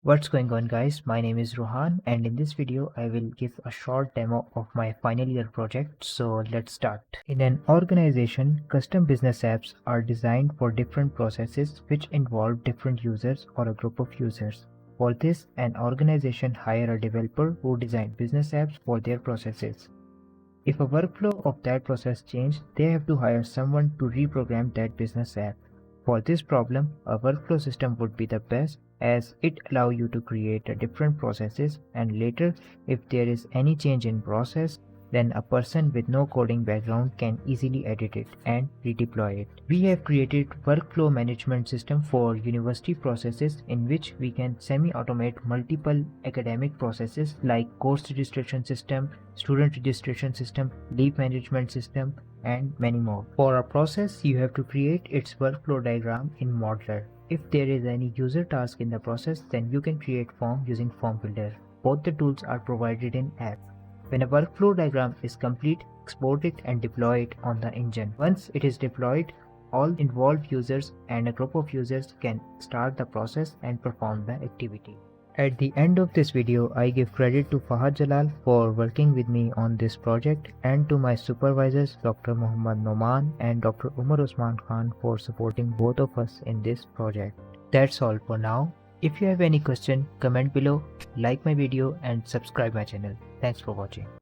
What's going on guys, my name is Rohan and in this video I will give a short demo of my final year project. So let's start. In an organization, custom business apps are designed for different processes which involve different users or a group of users. For this, an organization hire a developer who design business apps for their processes. If a workflow of that process changes, they have to hire someone to reprogram that business app. For this problem, a workflow system would be the best as it allows you to create different processes and later if there is any change in process, then a person with no coding background can easily edit it and redeploy it. We have created workflow management system for university processes in which we can semi-automate multiple academic processes like course registration system, student registration system, leave management system, and many more. For a process, you have to create its workflow diagram in Modeler. If there is any user task in the process, then you can create form using Form Builder. Both the tools are provided in app. When a workflow diagram is complete, export it and deploy it on the engine. Once it is deployed, all involved users and a group of users can start the process and perform the activity. At the end of this video, I give credit to Fahad Jalal for working with me on this project and to my supervisors Dr. Muhammad Noman and Dr. Umar Usman Khan for supporting both of us in this project. That's all for now. If you have any question, comment below, like my video and subscribe my channel. Thanks for watching.